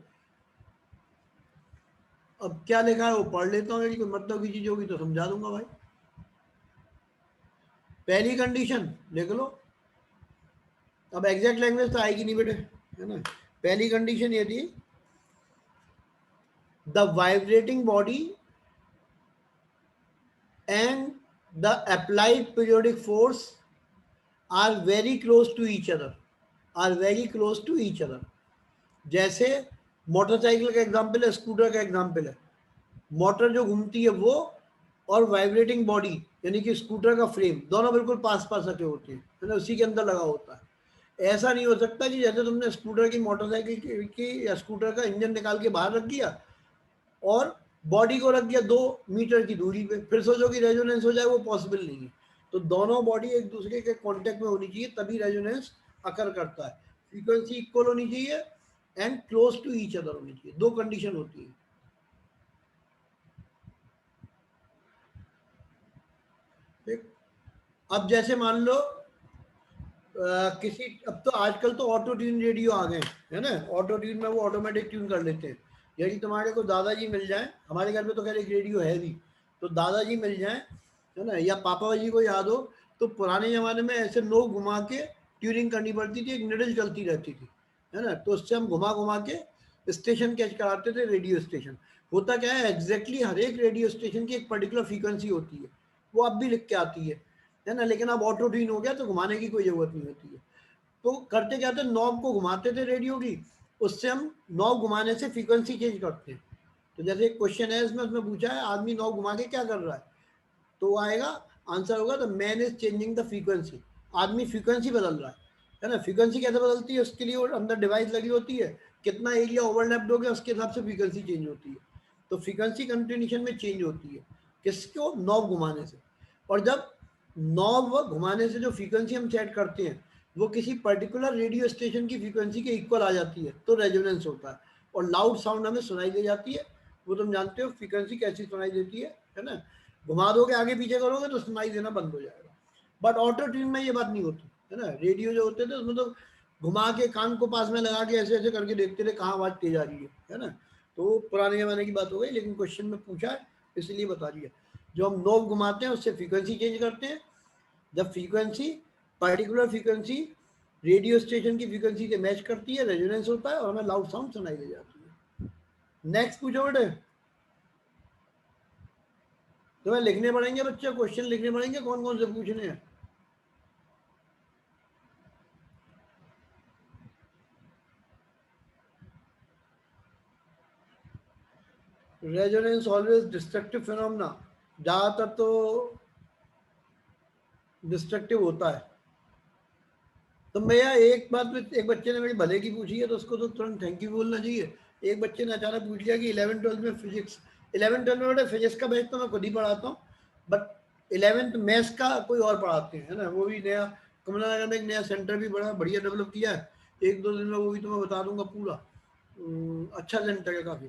अब क्या लिखा है वो पढ़ लेता हूँ, यदि कोई मतलब की चीज होगी तो समझा दूंगा भाई। पहली कंडीशन लिख लो, अब एग्जैक्ट लैंग्वेज तो आएगी नहीं बेटे, है ना। पहली कंडीशन ये थी, the vibrating body and the applied periodic force are very close to each other, are very close to each other. जैसे मोटरसाइकिल का एग्जाम्पल है, स्कूटर का एग्जाम्पल है। मोटर जो घूमती है वो और वाइब्रेटिंग बॉडी यानी कि स्कूटर का फ्रेम दोनों बिल्कुल पास पास रखे होते हैं, है ना, उसी के अंदर लगा होता है। ऐसा नहीं हो सकता कि जैसे तुमने स्कूटर की मोटरसाइकिल की या स्कूटर का इंजन निकाल के बाहर रख दिया और बॉडी को रख दिया 2 मीटर की दूरी पे, फिर सोचो कि रेजोनेंस हो जाए, वो पॉसिबल नहीं है। तो दोनों बॉडी एक दूसरे के कांटेक्ट में होनी चाहिए, तभी रेजोनेंस अकर करता है। फ्रीक्वेंसी इक्वल होनी चाहिए and close to each other होनी चाहिए, 2 कंडीशन होती है। ठीक, अब जैसे मान लो किसी, अब तो आजकल तो ऑटो ट्यून रेडियो आ गए, है ना, ऑटो ट्यून में वो ऑटोमेटिक ट्यून कर लेते हैं। यदि तुम्हारे को दादाजी मिल जाए, हमारे घर में तो खैर एक रेडियो है भी, तो दादाजी मिल जाए, है ना, या पापा जी को याद हो, तो पुराने जमाने में ऐसे नोक घुमा के ट्यूनिंग करनी पड़ती थी, एक निडल चलती रहती थी, है ना, तो उससे हम घुमा घुमा के स्टेशन कैच कराते थे, रेडियो स्टेशन। होता क्या है, एग्जैक्टली हर एक रेडियो स्टेशन की एक पर्टिकुलर फ्रीक्वेंसी होती है, वो अब भी लिख के आती है ना, लेकिन अब ऑटो ट्यून हो गया तो घुमाने की कोई जरूरत नहीं होती है। तो करते क्या थे, नॉब को घुमाते थे रेडियो की, उससे हम नॉब घुमाने से फ्रीक्वेंसी चेंज करते हैं। तो जैसे एक क्वेश्चन है इसमें, उसमें पूछा है आदमी नॉब घुमा के क्या कर रहा है, तो आएगा आंसर होगा the man is changing the frequency, आदमी फ्रीक्वेंसी बदल रहा है ना। फ्रीक्वेंसी कैसे बदलती है, उसके लिए वो अंदर डिवाइस लगी होती है, कितना एरिया ओवरलैप्ड हो गया उसके हिसाब से फ्रीक्वेंसी चेंज होती है। तो फ्रीक्वेंसी कंटिन्यूशन में चेंज होती है, किसको, नॉब घुमाने से। और जब नॉब घुमाने से जो फ्रीक्वेंसी हम सेट करते हैं वो किसी पर्टिकुलर रेडियो स्टेशन की फ्रीक्वेंसी के इक्वल आ जाती है, तो रेजोनेंस होता है और लाउड साउंड हमें सुनाई दे जाती है। वो तुम जानते हो फ्रीक्वेंसी कैसी सुनाई देती है ना। घुमा दोगे आगे पीछे करोगे तो सुनाई देना बंद हो जाएगा। बट ऑटो ट्यून में ये बात नहीं होती, है ना। रेडियो जो होते थे उसमें तो घुमा के कान को पास में लगा के ऐसे ऐसे करके देखते थे कहाँ आवाज तेज आ रही है ना। तो पुराने जमाने की बात हो गई, लेकिन क्वेश्चन में पूछा है इसलिए बता रही है। जो हम नोब घुमाते हैं उससे फ्रीक्वेंसी चेंज करते हैं, जब frequency particular frequency radio station की फ्रीक्वेंसी से मैच करती है, रेजोनेंस होता है और हमें लाउड साउंड सुनाई दे जाती है। नेक्स्ट पूछो बेटे, तुम्हें लिखने पड़ेंगे बच्चे, क्वेश्चन लिखने पड़ेंगे कौन कौन से पूछने हैं। रेजोनेंस ऑलवेज डिस्ट्रक्टिव फिनोमेना, ज्यादातर तो डिस्ट्रक्टिव होता है। तो भैया एक बात में, एक बच्चे ने मेरी भले की पूछी है तो उसको तो तुरंत थैंक यू बोलना चाहिए। एक बच्चे ने अचानक पूछ लिया कि 11th 12th में फिजिक्स, 11th 12th में बेटा फिजिक्स का बैच तो मैं खुद ही पढ़ाता हूँ, बट 11th मैथ्स का कोई और पढ़ाते हैं, है ना। वो भी नया कमला नगर में एक नया सेंटर भी बड़ा बढ़िया डेवलप किया है, 1-2 दिन में वो भी तुम्हें बता दूंगा पूरा। अच्छा सेंटर है काफ़ी।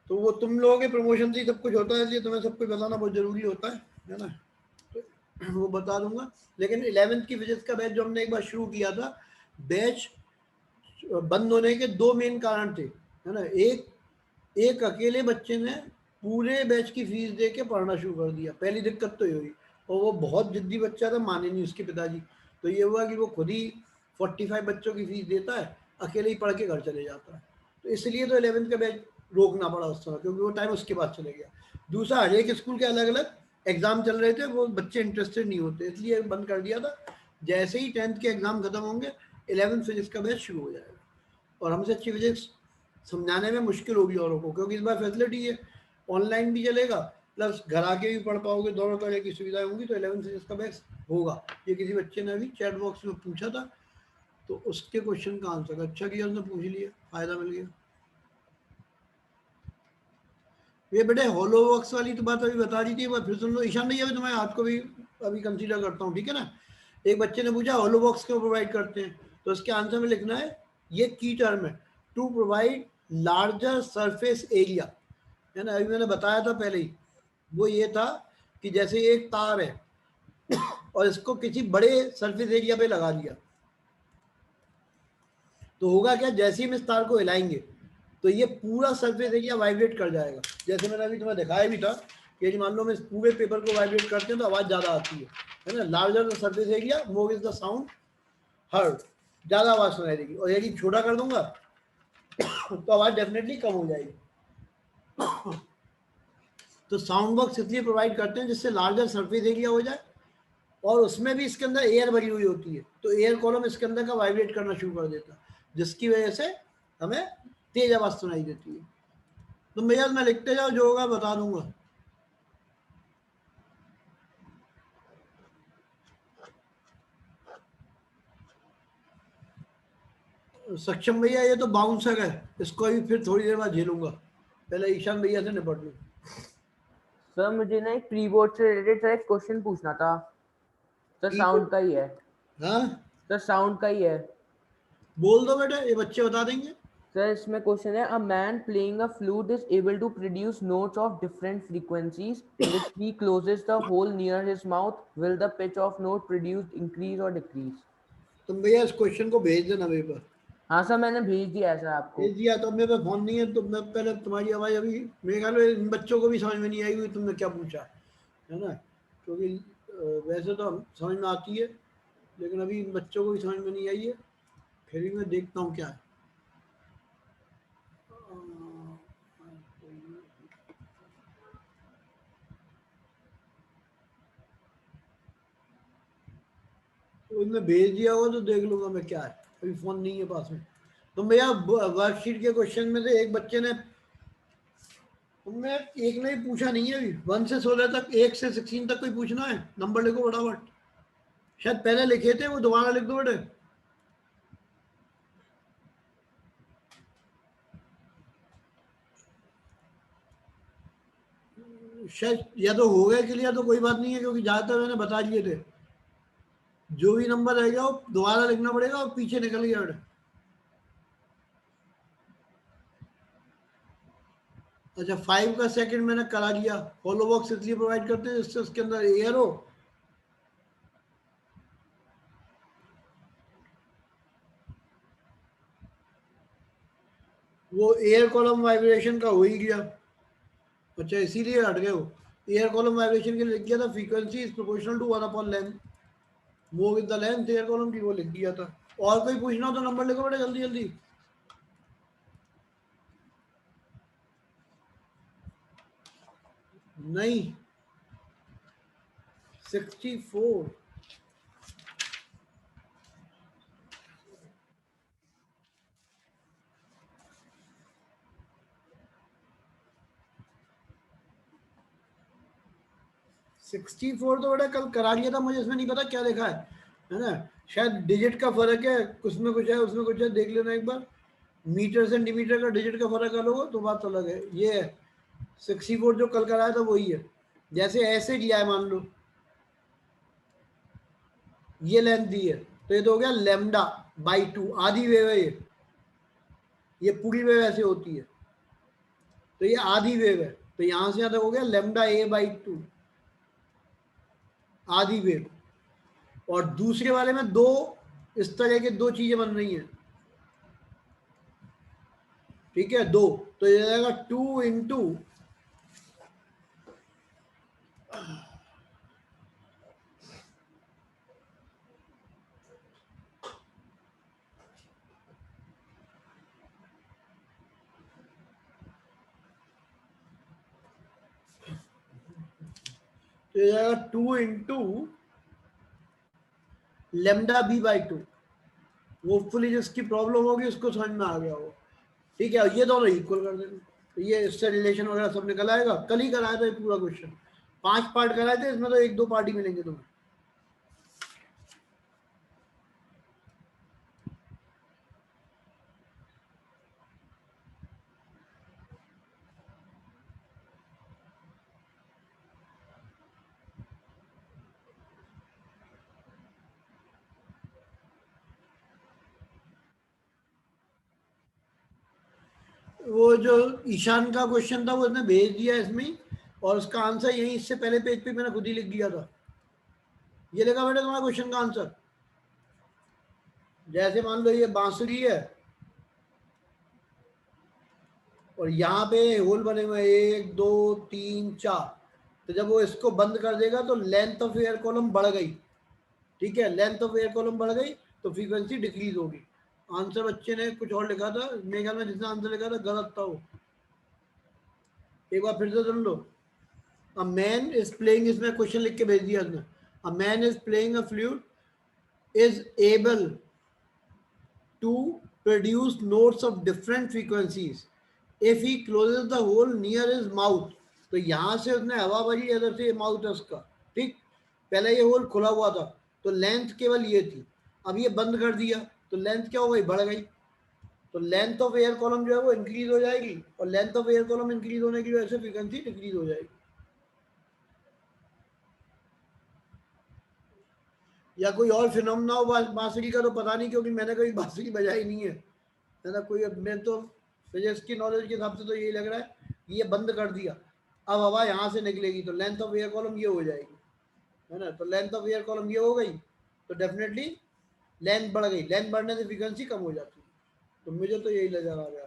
तो वो तुम लोगों के प्रमोशन से ही सब कुछ होता है, इसलिए तुम्हें सब कुछ बताना बहुत जरूरी होता है ना। तो वो बता दूंगा। लेकिन 11th की फिजिक्स का बैच जो हमने एक बार शुरू किया था, बैच बंद होने के 2 मेन कारण थे, है ना। एक एक अकेले बच्चे ने पूरे बैच की फीस दे के पढ़ना शुरू कर दिया, पहली दिक्कत तो ये हुई। और वो बहुत जिद्दी बच्चा था, माने नहीं उसके पिताजी। तो ये हुआ कि वो खुद ही 45 बच्चों की फीस देता है, अकेले ही पढ़ के घर चले जाता है। तो इसलिए तो 11th का बैच रोकना पड़ा उस समय, क्योंकि वो टाइम उसके बाद चले गया। दूसरा, हर एक स्कूल के अलग अलग एग्जाम चल रहे थे, वो बच्चे इंटरेस्टेड नहीं होते, इसलिए बंद कर दिया था। जैसे ही 10th के एग्जाम खत्म होंगे 11th फिजिक्स का बैच शुरू हो जाएगा। और हमसे अच्छी फिजिक्स समझाने में मुश्किल होगी औरों को, क्योंकि इस बार फैसिलिटी है, ऑनलाइन भी चलेगा प्लस घर आके भी पढ़ पाओगे, दोनों तरह की सुविधाएं होंगी। तो 11th फिजिक्स का बैच होगा। ये किसी बच्चे ने अभी चैट बॉक्स में पूछा था, तो उसके क्वेश्चन का आंसर अच्छा किया उसने, पूछ लिया, फायदा मिल गया। ये बेटे हॉलो बॉक्स वाली तो बात अभी बता दी थी, फिर सुन लो। ईशान भैया, तुम्हारे हाथ को भी अभी कंसीडर करता हूँ, ठीक है ना। एक बच्चे ने पूछा हॉलो बॉक्स क्यों प्रोवाइड करते हैं, तो उसके आंसर में लिखना है, ये की टर्म है, to provide larger surface area, है ना। अभी मैंने बताया था पहले ही, वो ये था कि जैसे एक तार है और इसको किसी बड़े सरफेस एरिया पे लगा दिया, तो होगा क्या, जैसे ही हम इस तार को हिलाएंगे तो ये पूरा सरफेस एरिया वाइब्रेट कर जाएगा। जैसे मैंने अभी तुम्हें दिखाया भी था कि यदि मान लो हम इस पूरे पेपर को वाइब्रेट करते हैं तो आवाज ज्यादा आती है ना। Larger the surface area more is the sound. Heard, ज्यादा आवाज सुनाई देगी। और यदि छोटा कर दूंगा तो आवाज डेफिनेटली कम हो जाएगी। तो साउंड बॉक्स इसलिए प्रोवाइड करते हैं जिससे लार्जर सरफेस एरिया हो जाए, और उसमें भी इसके अंदर एयर भरी हुई होती है, तो एयर कॉलम इसके अंदर का वाइब्रेट करना शुरू कर देता है, जिसकी वजह से हमें तेज आवाज सुनाई देती है। तो भैया मैं लिखते जाओ, जो होगा बता दूंगा। सक्षम भैया ये तो बाउंसर है, इसको अभी फिर थोड़ी देर बाद झेलूंगा, पहले ईशान भैया से निपट लूं। सर मुझे ना एक प्री बोर्ड से रिलेटेड एक क्वेश्चन पूछना था सर। साउंड का ही है। हाँ सर साउंड का ही है। बोल दो बेटा, ये बच्चे बता देंगे। सर इसमें क्वेश्चन है, a man playing a flute is able to produce notes of different frequencies if he closes the hole near his mouth, will the pitch of note produced increase और डिक्रीज? तुम भैया इस question को भेज देना मेरे पास। हाँ सर मैंने भेज दिया है सर आपको। भेज दिया, तो मेरे पास फोन नहीं है, तो मैं पहले तुम्हारी आवाज अभी मेरे ख्याल में इन बच्चों को भी समझ में नहीं आई हुई तुमने क्या पूछा है ना, क्योंकि वैसे तो हम समझ में आती है, लेकिन अभी इन बच्चों को भी समझ में नहीं आई है। फिर भी मैं देखता हूँ क्या है। तो इनमें भेज दिया होगा तो देख लूंगा मैं क्या है, अभी फोन नहीं है पास में। तो भैया वर्कशीट के क्वेश्चन में से एक बच्चे ने, तुमने एक ने भी पूछा नहीं है अभी, 1 से 16 तक, 1 से 16 तक कोई पूछना है, नंबर लिखो फटाफट। शायद पहले लिखे थे, वो दोबारा लिख दो बेटे। शायद या तो हो गया क्लियर, तो कोई बात नहीं है, क्योंकि ज्यादातर मैंने बता दिए थे। जो भी नंबर रहेगा वो दोबारा लिखना पड़ेगा, और पीछे निकल गया बेटा। अच्छा 5 का सेकंड मैंने करा दिया। होलो बॉक्स इसलिए प्रोवाइड करते हैं जिससे उसके अंदर एयर हो। वो एयर कॉलम वाइब्रेशन का हो ही गया। अच्छा इसीलिए हट गए वो। एयर कॉलम वाइब्रेशन के लिए लिख दिया था frequency is proportional to 1 upon length, move with the length air column की, वो लिख दिया था। और कोई पूछना हो तो नंबर लिखो बेटा जल्दी जल्दी। नहीं 64। सिक्सटी फोर तो बेटा कल करा लिया था, मुझे इसमें नहीं पता क्या लिखा है ना। शायद डिजिट का फर्क है, कुछ में कुछ है उसमें कुछ है, देख लेना एक बार। मीटर सेंटीमीटर का डिजिट का फर्क कर लो तो बात अलग है। ये है 64 जो कल कराया था वही है। जैसे ऐसे लिया है मान लो, ये लेंथ दी है, तो ये तो हो गया लेमडा बाई 2, आधी वेव है ये पूरी वेव ऐसे होती है, तो ये आधी वेव है, तो यहां से यहां तक हो गया लेमडा ए बाई 2, आधी वेव। और दूसरे वाले में दो इस तरह के दो चीजें बन रही हैं, ठीक है, दो, तो ये जाएगा 2 इंटू, तो ये जाएगा 2 into lambda B by 2। Hopefully जिसकी प्रॉब्लम होगी उसको समझ में आ गया होगा, ठीक है। ये दोनों इक्वल कर देंगे, तो ये इससे रिलेशन वगैरह सब निकल आएगा। कल ही कराया था ये पूरा क्वेश्चन, 5 पार्ट कराए थे, इसमें तो 1-2 पार्ट ही मिलेंगे तुम्हें। वो जो ईशान का क्वेश्चन था वो इसने भेज दिया इसमें ही, और उसका आंसर यही इससे पहले पेज पे मैंने खुद ही लिख दिया था। ये लिखा बेटा तुम्हारा क्वेश्चन का आंसर। जैसे मान लो ये बांसुरी है और यहाँ पे होल बने हुए 1 2 3 4, तो जब वो इसको बंद कर देगा तो लेंथ ऑफ एयर कॉलम बढ़ गई, ठीक है, लेंथ ऑफ एयर कॉलम बढ़ गई, तो फ्रीक्वेंसी डिक्रीज होगी। आंसर बच्चे ने कुछ और लिखा था, मेरे ख्याल में जिसने आंसर लिखा था गलत था वो। एक बार फिर से सुन लो। अ मैन इज प्लेइंग, इसमें क्वेश्चन लिख के भेज दिया उसने। A man is playing a flute is able to produce notes of different frequencies if he closes the hole near his mouth। तो यहां से उसने हवा भरी, इधर से माउथ है उसका, ठीक। पहले ये होल खुला हुआ था तो लेंथ केवल ये थी, अब ये बंद कर दिया तो लेंथ क्या हो गई, बढ़ गई। तो लेंथ ऑफ एयर कॉलम जो है वो इंक्रीज हो जाएगी, और length of air column increase होने की वजह से फ्रीक्वेंसी डिक्रीज हो जाएगी। या कोई और फिनोमेना हो बांसुरी का तो पता नहीं, क्योंकि मैंने कभी बांसुरी बजाई नहीं है ना। कोई, मैं तो फिजिक्स की नॉलेज के हिसाब से तो यही लग रहा है, ये बंद कर दिया, अब हवा यहाँ से निकलेगी तो लेंथ ऑफ एयर कॉलम ये हो जाएगी, है ना। तो लेंथ ऑफ एयर कॉलम ये हो गई तो डेफिनेटली लेंथ बढ़ गई, लेंथ बढ़ने से फ्रीक्वेंसी कम हो जाती है। तो मुझे तो यही नजर आ गया।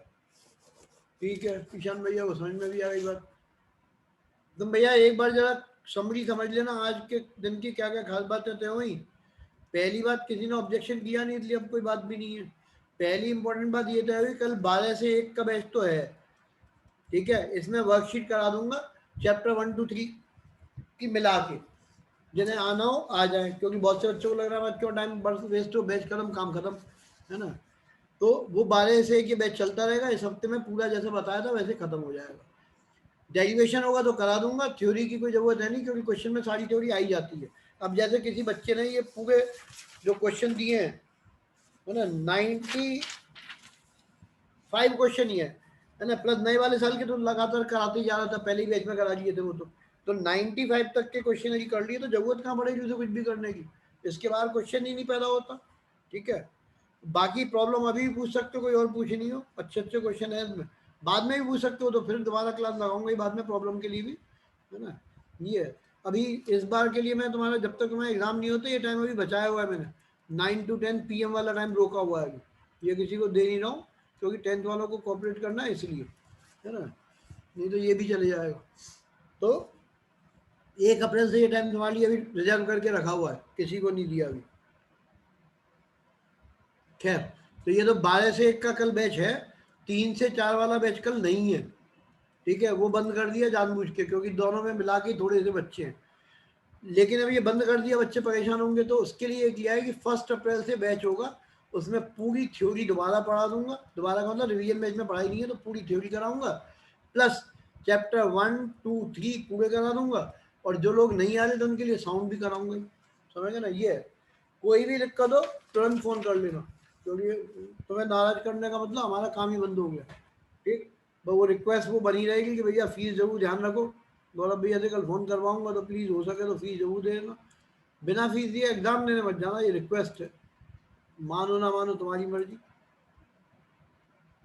ठीक है, ईशान भैया को समझ में भी आ गई बात। तुम भैया एक बार जरा समरी समझ लेना, आज के दिन की क्या क्या खास बातें तय हुई। पहली बात, किसी ने ऑब्जेक्शन किया नहीं, इसलिए अब कोई बात भी नहीं है। पहली इंपॉर्टेंट बात ये तय हुई, कल 12 से 1 का बैच तो है, ठीक है। इसमें वर्कशीट करा दूंगा चैप्टर 1 to 3 की मिला के, जिन्हें आना हो आ जाए, क्योंकि बहुत से बच्चों को लग रहा है क्यों टाइम बर्फ वेस्ट हो, बैच खत्म काम खत्म, है ना। तो वो 12 से 1 ये बैच चलता रहेगा, इस हफ्ते में पूरा जैसे बताया था वैसे खत्म हो जाएगा। डेरिवेशन होगा तो करा दूंगा, थ्योरी की कोई जरूरत है नहीं, क्योंकि क्वेश्चन में सारी थ्योरी आई जाती है। अब जैसे किसी बच्चे ने ये पूरे जो क्वेश्चन दिए हैं, है ना, 95 क्वेश्चन ही है ना, प्लस नए वाले साल के तो लगातार कराते ही जा रहा था, पहले ही बैच में करा लिए थे वो तो 95 तक के क्वेश्चन यदि कर लिए तो जरूरत कहाँ पड़ेगी उसे कुछ भी करने की, इसके बाहर क्वेश्चन ही नहीं पैदा होता, ठीक है। बाकी प्रॉब्लम अभी भी पूछ सकते हो, कोई और पूछनी हो, अच्छे अच्छे क्वेश्चन है इसमें, बाद में भी पूछ सकते हो, तो फिर दोबारा क्लास लगाऊंगा ही बाद में प्रॉब्लम के लिए भी, है ना। ये अभी इस बार के लिए मैं तुम्हारा, जब तक तुम्हारे एग्जाम नहीं होते, ये टाइम अभी बचाया हुआ है मैंने, 9 to 10 PM वाला टाइम रोका हुआ है अभी, ये किसी को दे नहीं रहा हूँ, क्योंकि 10th वालों को कोऑपरेट करना है इसलिए, है ना, नहीं तो ये भी चले जाएगा। तो 1 अप्रैल से ये टाइम तुम्हारे लिए अभी रिजर्व करके रखा हुआ है, किसी को नहीं दिया अभी। खैर, तो ये तो 12 से 1 का कल बैच है, 3 से 4 वाला बैच कल नहीं है, ठीक है। वो बंद कर दिया जानबूझ के, क्योंकि दोनों में मिला के थोड़े से बच्चे हैं, लेकिन अब ये बंद कर दिया, बच्चे परेशान होंगे, तो उसके लिए किया है कि 1 अप्रैल से बैच होगा, उसमें पूरी थ्योरी दोबारा पढ़ा दूंगा, दोबारा का मतलब रिवीजन बैच में पढ़ाई नहीं है तो पूरी थ्योरी कराऊंगा, प्लस चैप्टर 1 2 3 पूरे करा दूंगा, और जो लोग नहीं आ रहे तो उनके लिए साउंड भी कराऊंगा, समझ गए ना। ये है, कोई भी दिक्कत हो तुरंत फोन कर लेना, क्योंकि तुम्हें नाराज करने का मतलब हमारा काम ही बंद हो गया, ठीक। वो रिक्वेस्ट वो बनी रहेगी कि भैया फीस जरूर ध्यान रखो, गौरव भैया से कल फोन करवाऊंगा तो प्लीज हो सके तो फीस जरूर दे देना, बिना फीस दिए एग्जाम देने मत जाना, ये रिक्वेस्ट है, मानो ना मानो तुम्हारी मर्जी।